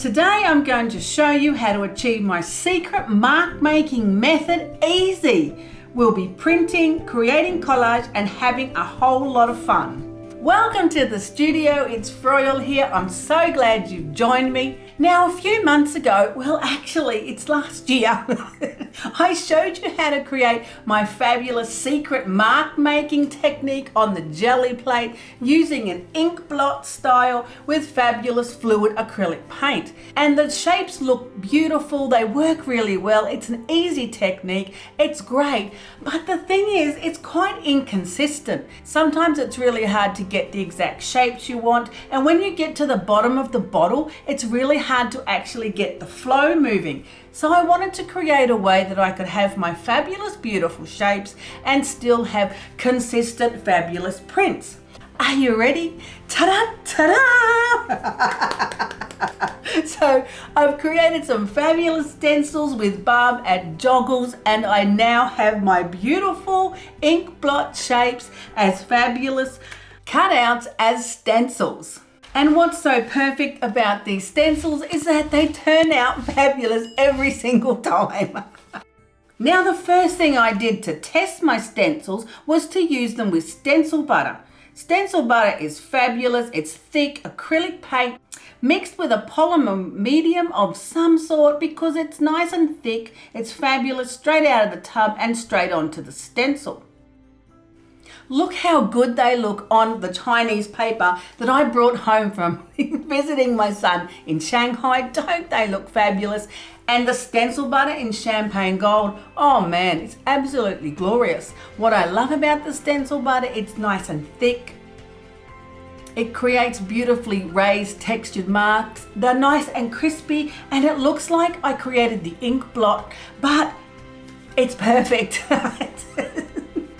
Today I'm going to show you how to achieve my secret mark making method easy. We'll be printing, creating collage and having a whole lot of fun. Welcome to the studio, it's Froyle here. I'm so glad you've joined me. Now a few months ago, well actually it's last year, I showed you how to create my fabulous secret mark making technique on the Gelli plate using an ink blot style with fabulous fluid acrylic paint. And the shapes look beautiful, they work really well, it's an easy technique, it's great. But the thing is, it's quite inconsistent. Sometimes it's really hard to get the exact shapes you want, and when you get to the bottom of the bottle, it's really hard to actually get the flow moving. So I wanted to create a way that I could have my fabulous, beautiful shapes and still have consistent, fabulous prints. Are you ready? Ta-da, ta-da! So I've created some fabulous stencils with Barb at Joggles, and I now have my beautiful ink blot shapes as fabulous cutouts as stencils. And what's so perfect about these stencils is that they turn out fabulous every single time. Now the first thing I did to test my stencils was to use them with stencil butter. Stencil butter is fabulous, it's thick acrylic paint mixed with a polymer medium of some sort because it's nice and thick, it's fabulous, straight out of the tub and straight onto the stencil. Look how good they look on the Chinese paper that I brought home from visiting my son in Shanghai. Don't they look fabulous? And the stencil butter in champagne gold, oh man, it's absolutely glorious. What I love about the stencil butter, it's nice and thick. It creates beautifully raised textured marks. They're nice and crispy, and it looks like I created the ink blot, but it's perfect.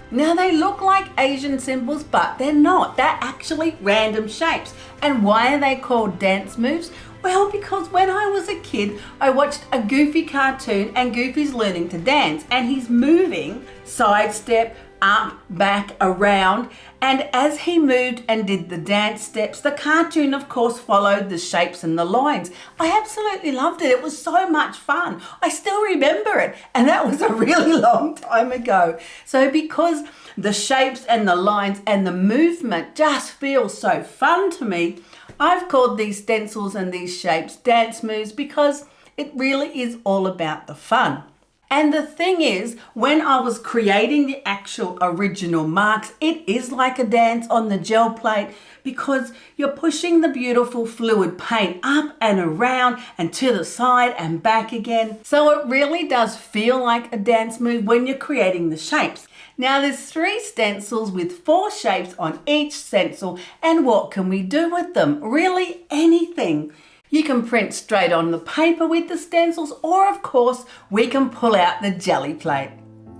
Now they look like Asian symbols, but they're not. They're actually random shapes. And why are they called dance moves? Well, because when I was a kid, I watched a Goofy cartoon and Goofy's learning to dance and he's moving, sidestep, up, back, around, and as he moved and did the dance steps, the cartoon of course followed the shapes and the lines. I absolutely loved it. It was so much fun. I still remember it, and that was a really long time ago. So because the shapes and the lines and the movement just feel so fun to me, I've called these stencils and these shapes dance moves because it really is all about the fun. And the thing is, when I was creating the actual original marks, it is like a dance on the gel plate because you're pushing the beautiful fluid paint up and around and to the side and back again. So it really does feel like a dance move when you're creating the shapes. Now there's 3 stencils with 4 shapes on each stencil, and what can we do with them? Really anything. You can print straight on the paper with the stencils, or of course we can pull out the Gelli plate.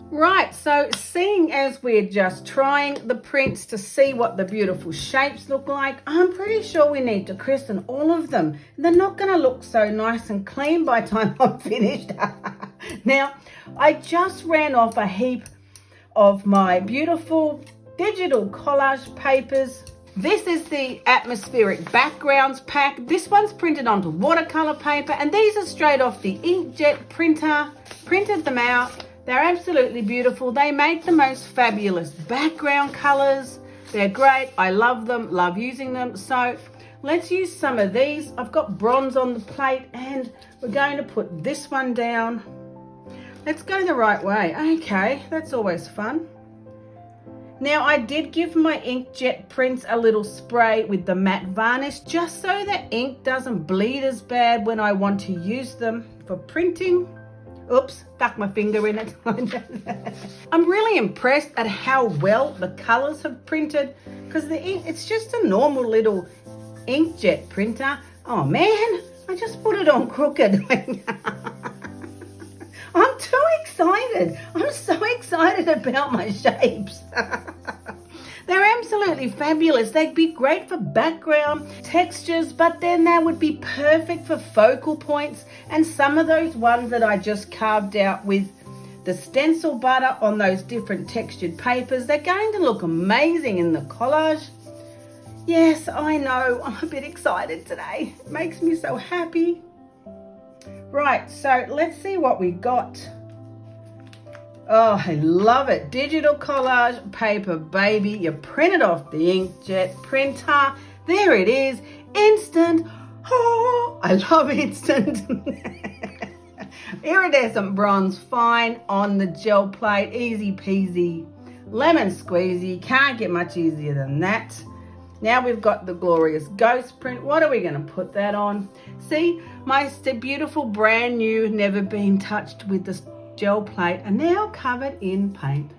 Right, so seeing as we're just trying the prints to see what the beautiful shapes look like, I'm pretty sure we need to christen all of them. They're not going to look so nice and clean by the time I'm finished. Now, I just ran off a heap of my beautiful digital collage papers. This is the atmospheric backgrounds pack. This one's printed onto watercolor paper, and these are straight off the inkjet printer. Printed them out. They're absolutely beautiful. They make the most fabulous background colors. They're great. I love them, love using them. So let's use some of these. I've got bronze on the plate, and we're going to put this one down. Let's go the right way. Okay, that's always fun. Now I did give my inkjet prints a little spray with the matte varnish just so the ink doesn't bleed as bad when I want to use them for printing. Oops, stuck my finger in it. I'm really impressed at how well the colors have printed because the ink, it's just a normal little inkjet printer. Oh man, I just put it on crooked. I'm too excited. I'm so excited about my shapes. They're absolutely fabulous. They'd be great for background textures, but then they would be perfect for focal points. And some of those ones that I just carved out with the stencil butter on those different textured papers, they're going to look amazing in the collage. Yes, I know, I'm a bit excited today. It makes me so happy. Right, so let's see what we got. Oh, I love it. Digital collage paper, baby. You print it off the inkjet printer. There it is. Instant. Oh, I love instant. Iridescent bronze, fine on the gel plate. Easy peasy. Lemon squeezy. Can't get much easier than that. Now we've got the glorious ghost print. What are we going to put that on? See, my beautiful brand new, never been touched with the gel plate are now covered in paint.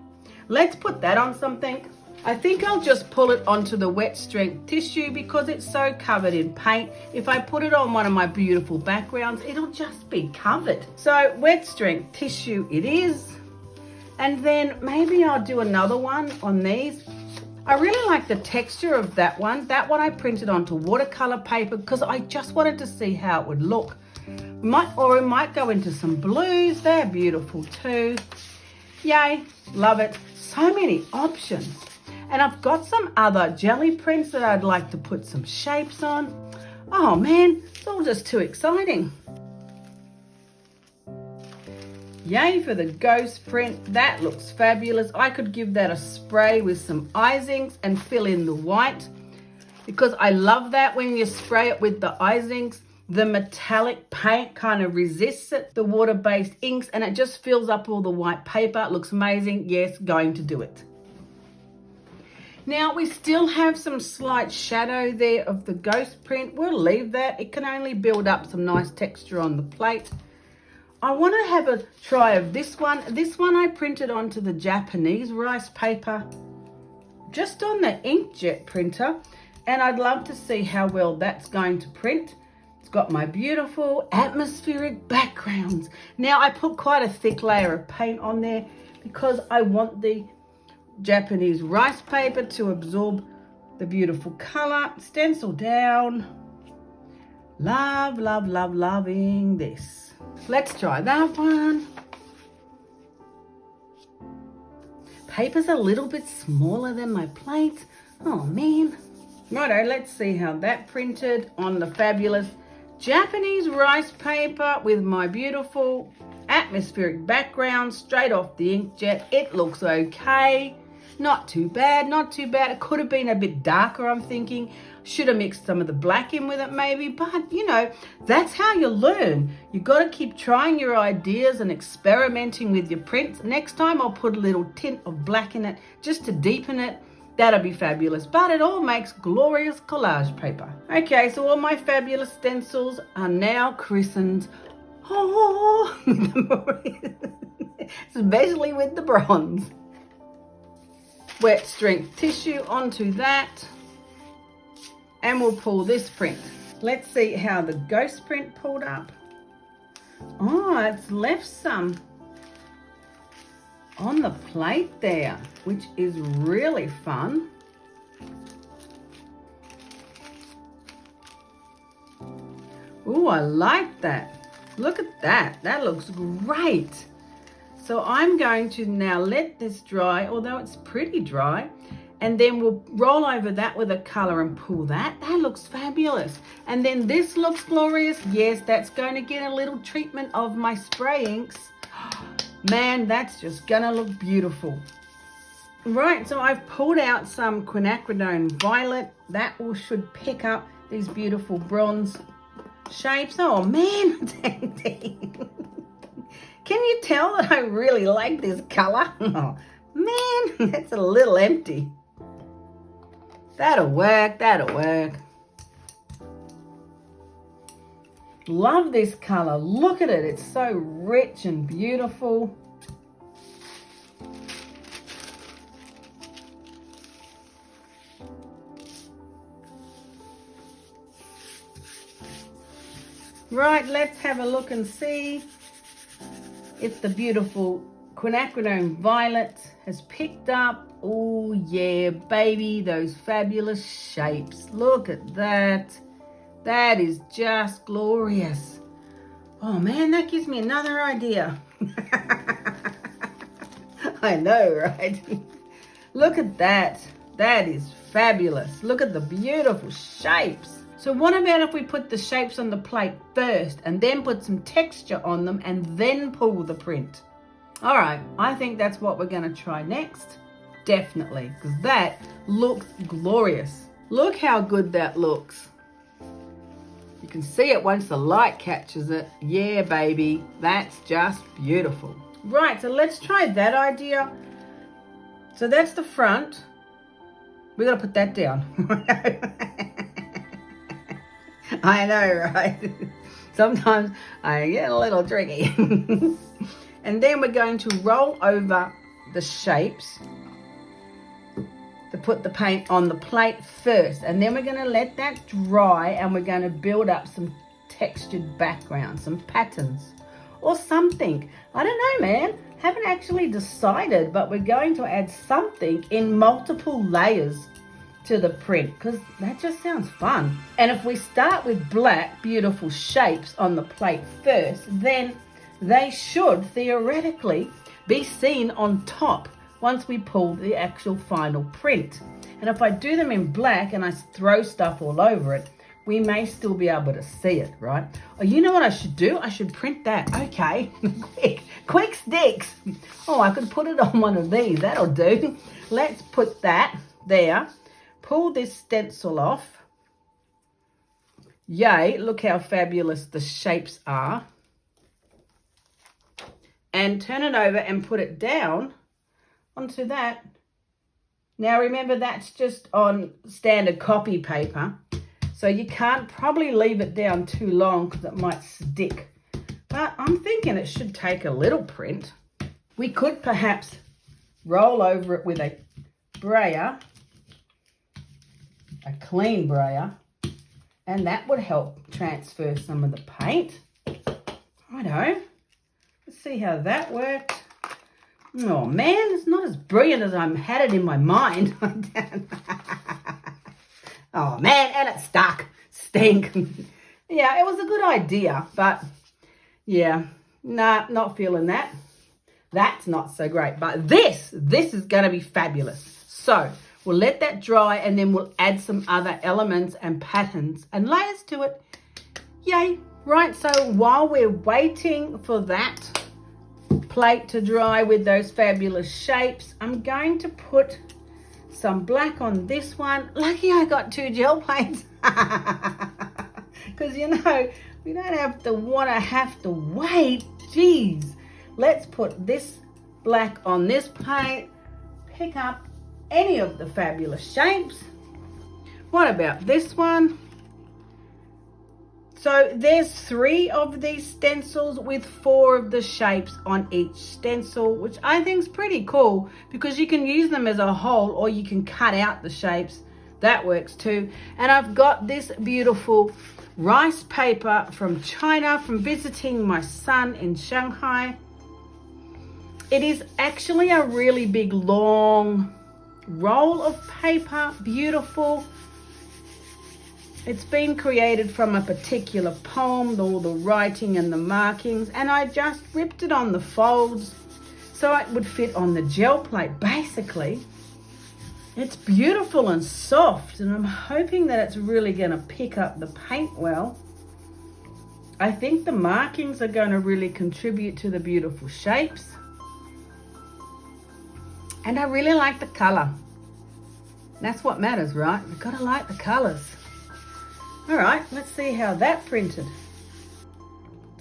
Let's put that on something. I think I'll just pull it onto the wet strength tissue because it's so covered in paint. If I put it on one of my beautiful backgrounds, it'll just be covered. So wet strength tissue it is. And then maybe I'll do another one on these. I really like the texture of that one. That one I printed onto watercolor paper because I just wanted to see how it would look. We might go into some blues. They're beautiful too. Yay, love it. So many options. And I've got some other jelly prints that I'd like to put some shapes on. Oh man, it's all just too exciting. Yay for the ghost print. That looks fabulous. I could give that a spray with some Isings and fill in the white because I love that when you spray it with the Isings. The metallic paint kind of resists it, the water-based inks, and it just fills up all the white paper. It looks amazing. Yes, going to do it. Now, we still have some slight shadow there of the ghost print. We'll leave that. It can only build up some nice texture on the plate. I want to have a try of this one. This one I printed onto the Japanese rice paper, just on the inkjet printer, and I'd love to see how well that's going to print. Got my beautiful atmospheric backgrounds. Now I put quite a thick layer of paint on there because I want the Japanese rice paper to absorb the beautiful color. Stencil down. Love, love, love, loving this. Let's try that one. Paper's a little bit smaller than my plate. Oh man. Righto, let's see how that printed on the fabulous Japanese rice paper with my beautiful atmospheric background straight off the inkjet. It looks okay. Not too bad, not too bad. It could have been a bit darker, I'm thinking. Should have mixed some of the black in with it maybe, but you know, that's how you learn. You've got to keep trying your ideas and experimenting with your prints. Next time I'll put a little tint of black in it just to deepen it. That'll be fabulous, but it all makes glorious collage paper. Okay, so all my fabulous stencils are now christened. Oh, especially with the bronze. Wet strength tissue onto that. And we'll pull this print. Let's see how the ghost print pulled up. Oh, it's left some on the plate there, which is really fun. Oh, I like that. Look at that. That looks great. So I'm going to now let this dry, although it's pretty dry, and then we'll roll over that with a color and pull that. That looks fabulous. And then this looks glorious. Yes, that's going to get a little treatment of my spray inks. Man, that's just gonna look beautiful. Right, so I've pulled out some quinacridone violet. That should pick up these beautiful bronze shapes. Oh man, can you tell that I really like this color? Oh man, that's a little empty. That'll work, that'll work. Love this color. Look at it. It's so rich and beautiful. Right, let's have a look and see if the beautiful quinacridone violet has picked up. Oh yeah, baby, those fabulous shapes. Look at that. That is just glorious. Oh man, that gives me another idea. I know, right? Look at that. That is fabulous. Look at the beautiful shapes. So what about if we put the shapes on the plate first and then put some texture on them and then pull the print? All right, I think that's what we're going to try next. Definitely, because that looks glorious. Look how good that looks. You can see it once the light catches it. Yeah, baby, that's just beautiful. Right, so let's try that idea. So that's the front. We got to put that down. I know, right? Sometimes I get a little tricky. And then we're going to roll over the shapes to put the paint on the plate first. And then we're going to let that dry and we're going to build up some textured background, some patterns or something. I don't know, man. Haven't actually decided, but we're going to add something in multiple layers to the print because that just sounds fun. And if we start with black, beautiful shapes on the plate first, then they should theoretically be seen on top once we pull the actual final print. And if I do them in black and I throw stuff all over it, we may still be able to see it, right? Oh, you know what I should do? I should print that. Okay, quick sticks. Oh, I could put it on one of these. That'll do. Let's put that there. Pull this stencil off. Yay, look how fabulous the shapes are. And turn it over and put it down onto that. Now remember, that's just on standard copy paper. So you can't probably leave it down too long because it might stick. But I'm thinking it should take a little print. We could perhaps roll over it with a brayer. A clean brayer, and that would help transfer some of the paint. Righto, let's see how that worked. Oh man, it's not as brilliant as I had it in my mind. Oh man, and it stuck. Stink. Yeah, it was a good idea, but yeah, nah, not feeling that. That's not so great, but this is going to be fabulous. So we'll let that dry and then we'll add some other elements and patterns and layers to it. Yay. Right, so while we're waiting for that plate to dry with those fabulous shapes, I'm going to put some black on this one. Lucky I got 2 gel plates. Because, you know, we don't have to wait. Jeez. Let's put this black on this plate. Pick up any of the fabulous shapes. What about this one? So there's 3 of these stencils with 4 of the shapes on each stencil, which I think is pretty cool because you can use them as a whole or you can cut out the shapes. That works too. And I've got this beautiful rice paper from China from visiting my son in Shanghai. It is actually a really big long roll of paper, beautiful. It's been created from a particular poem, all the writing and the markings, and I just ripped it on the folds so it would fit on the gel plate. Basically, it's beautiful and soft, and I'm hoping that it's really going to pick up the paint well. I think the markings are going to really contribute to the beautiful shapes. And I really like the color. That's what matters, right? We've got to like the colors. All right, let's see how that printed.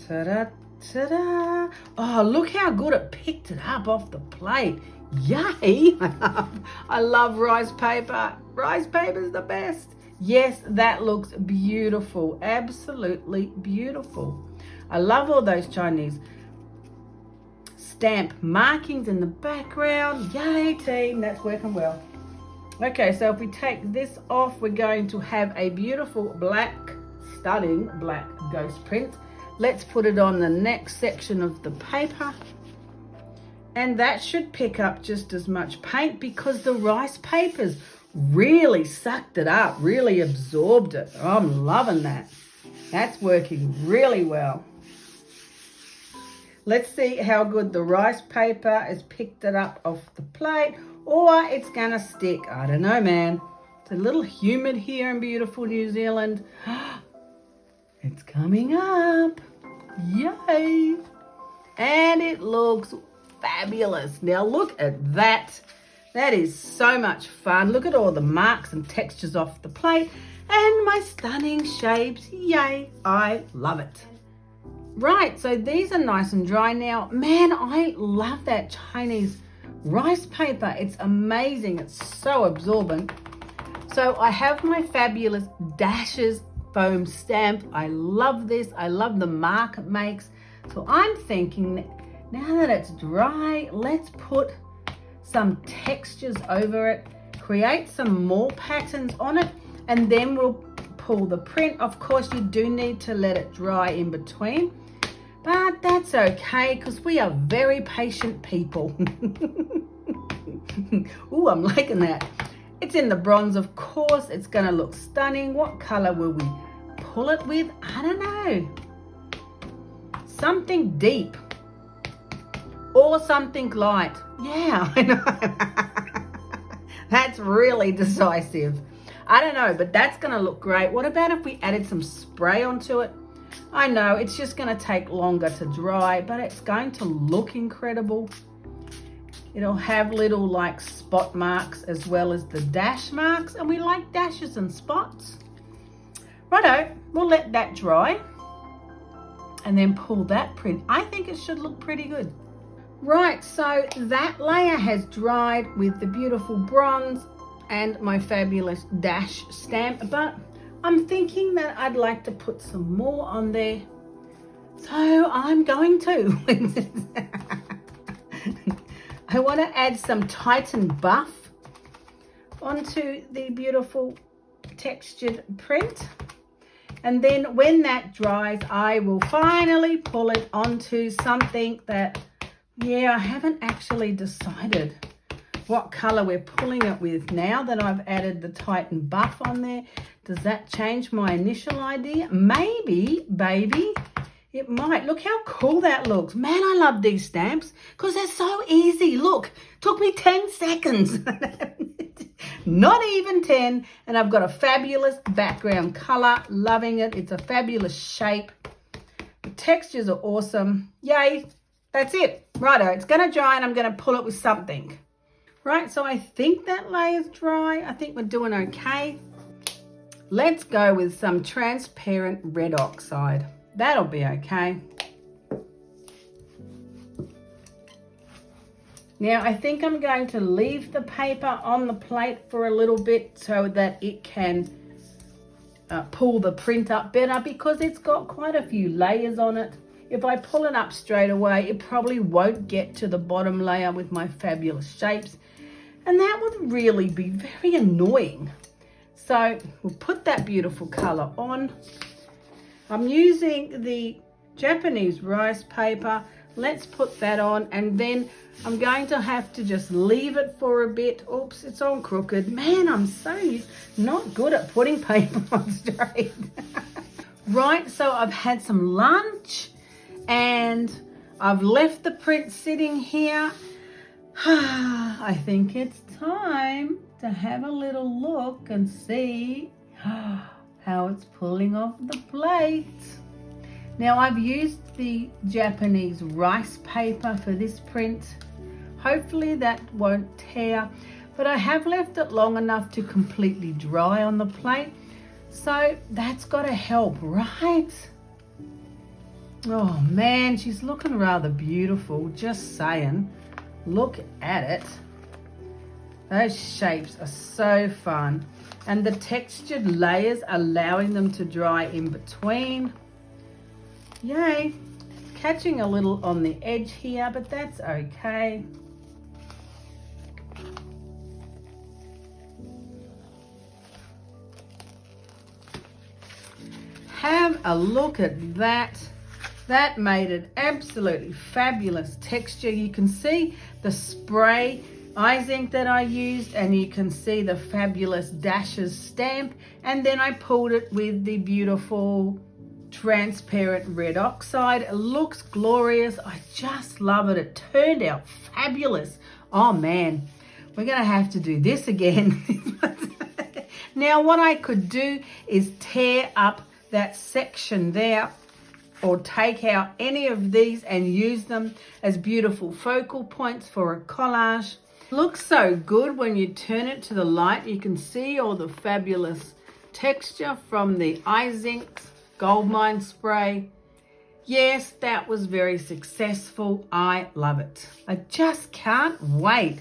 Ta-da, ta-da. Oh, look how good it picked it up off the plate. Yay! I love rice paper. Rice paper is the best. Yes, that looks beautiful. Absolutely beautiful. I love all those Chinese stamp markings in the background. Yay, team, that's working well. Okay, so if we take this off, we're going to have a beautiful black, stunning black ghost print. Let's put it on the next section of the paper. And that should pick up just as much paint because the rice papers really sucked it up, really absorbed it. Oh, I'm loving that. That's working really well. Let's see how good the rice paper has picked it up off the plate, or it's gonna stick. I don't know, man. It's a little humid here in beautiful New Zealand. It's coming up. Yay! And it looks fabulous. Now look at that. That is so much fun. Look at all the marks and textures off the plate and my stunning shapes. Yay, I love it. Right, so these are nice and dry now. Man, I love that Chinese rice paper. It's amazing. It's so absorbent. So I have my fabulous Dashes foam stamp. I love this. I love the mark it makes. So I'm thinking now that it's dry, let's put some textures over it, create some more patterns on it, and then we'll pull the print. Of course, you do need to let it dry in between, but that's okay because we are very patient people. Ooh, I'm liking that. It's in the bronze, of course. It's going to look stunning. What color will we pull it with? I don't know. Something deep or something light. Yeah, I know. That's really decisive. I don't know, but that's going to look great. What about if we added some spray onto it? I know it's just going to take longer to dry, but it's going to look incredible. It'll have little like spot marks as well as the dash marks, and we like dashes and spots. Righto, we'll let that dry and then pull that print. I think it should look pretty good. Right, so that layer has dried with the beautiful bronze and my fabulous dash stamp, but I'm thinking that I'd like to put some more on there. So I'm going to. I want to add some Titan buff onto the beautiful textured print. And then when that dries, I will finally pull it onto something that, yeah, I haven't actually decided what color we're pulling it with. Now that I've added the Titan buff on there, does that change my initial idea? Maybe, baby, it might. Look how cool that looks. Man, I love these stamps because they're so easy. Look, took me 10 seconds. Not even 10. And I've got a fabulous background color. Loving it. It's a fabulous shape. The textures are awesome. Yay. That's it. Righto, it's going to dry and I'm going to pull it with something. Right, so I think that layer's dry. I think we're doing okay. Let's go with some transparent red oxide. That'll be okay. Now, I think I'm going to leave the paper on the plate for a little bit so that it can pull the print up better because it's got quite a few layers on it. If I pull it up straight away, it probably won't get to the bottom layer with my fabulous shapes. And that would really be very annoying. So we'll put that beautiful color on. I'm using the Japanese rice paper. Let's put that on, and then I'm going to have to just leave it for a bit. Oops, it's all crooked. Man, I'm so not good at putting paper on straight. Right, so I've had some lunch and I've left the print sitting here. I think it's time to have a little look and see how it's pulling off the plate. Now, I've used the Japanese rice paper for this print. Hopefully that won't tear, but I have left it long enough to completely dry on the plate. So that's got to help, right? Oh man, she's looking rather beautiful, just saying. Look at it. Those shapes are so fun. And the textured layers, allowing them to dry in between. Yay. Catching a little on the edge here, but that's okay. Have a look at that. That made it absolutely fabulous texture. You can see the spray eyes ink that I used, and you can see the fabulous Dashes stamp, and then I pulled it with the beautiful transparent red oxide. It looks glorious. I just love it. It turned out fabulous. Oh man, we're gonna have to do this again. Now what I could do is tear up that section there, or take out any of these and use them as beautiful focal points for a collage. Looks so good when you turn it to the light. You can see all the fabulous texture from the iZinks Goldmine spray. Yes, that was very successful. I love it. I just can't wait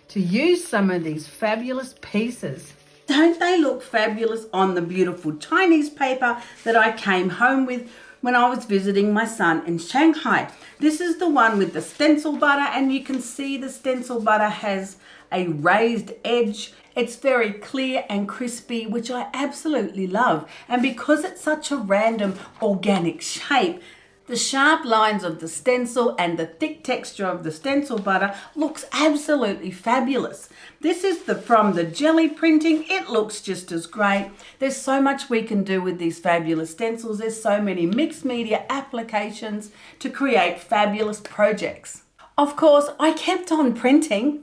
to use some of these fabulous pieces. Don't they look fabulous on the beautiful Chinese paper that I came home with when I was visiting my son in Shanghai? This is the one with the stencil butter, and you can see the stencil butter has a raised edge. It's very clear and crispy, which I absolutely love. And because it's such a random organic shape, the sharp lines of the stencil and the thick texture of the stencil butter looks absolutely fabulous. This is from the Gelli Printing. It looks just as great. There's so much we can do with these fabulous stencils. There's so many mixed media applications to create fabulous projects. Of course, I kept on printing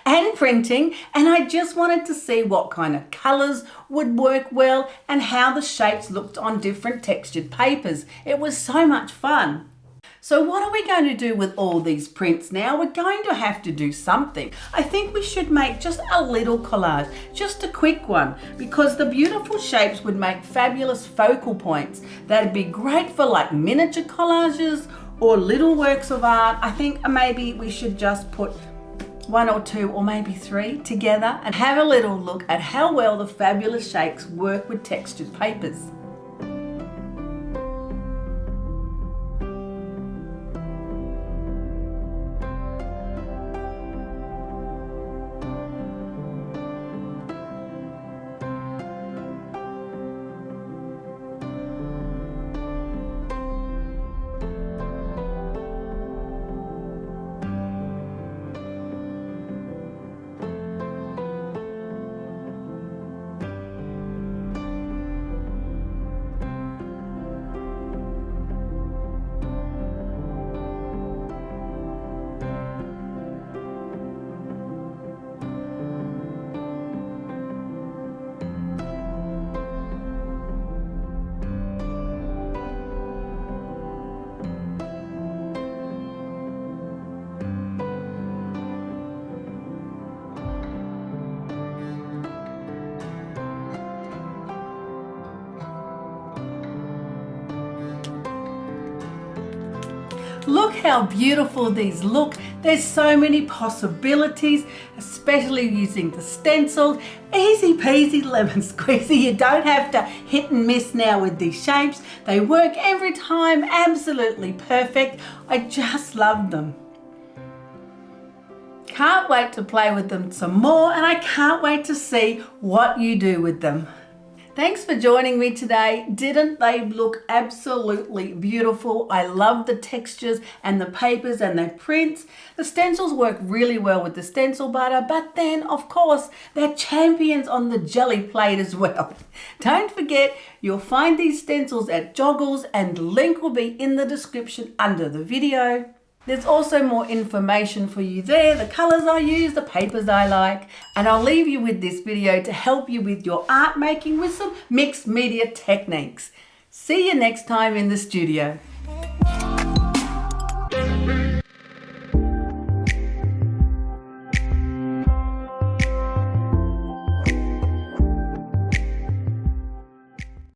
and printing, and I just wanted to see what kind of colors would work well and how the shapes looked on different textured papers. It was so much fun. So what are we going to do with all these prints now? We're going to have to do something. I think we should make just a little collage, just a quick one, because the beautiful shapes would make fabulous focal points. That'd be great for like miniature collages or little works of art. I think maybe we should just put 1 or 2 or maybe 3 together and have a little look at how well the fabulous shapes work with textured papers. Look how beautiful these look. There's so many possibilities, especially using the stencils. Easy peasy lemon squeezy. You don't have to hit and miss now with these shapes. They work every time, absolutely perfect. I just love them. Can't wait to play with them some more, and I can't wait to see what you do with them. Thanks for joining me today. Didn't they look absolutely beautiful? I love the textures and the papers and the prints. The stencils work really well with the stencil butter, but then of course they're champions on the jelly plate as well. Don't forget, you'll find these stencils at Joggles, and the link will be in the description under the video. There's also more information for you there, the colors I use, the papers I like, and I'll leave you with this video to help you with your art making with some mixed media techniques. See you next time in the studio.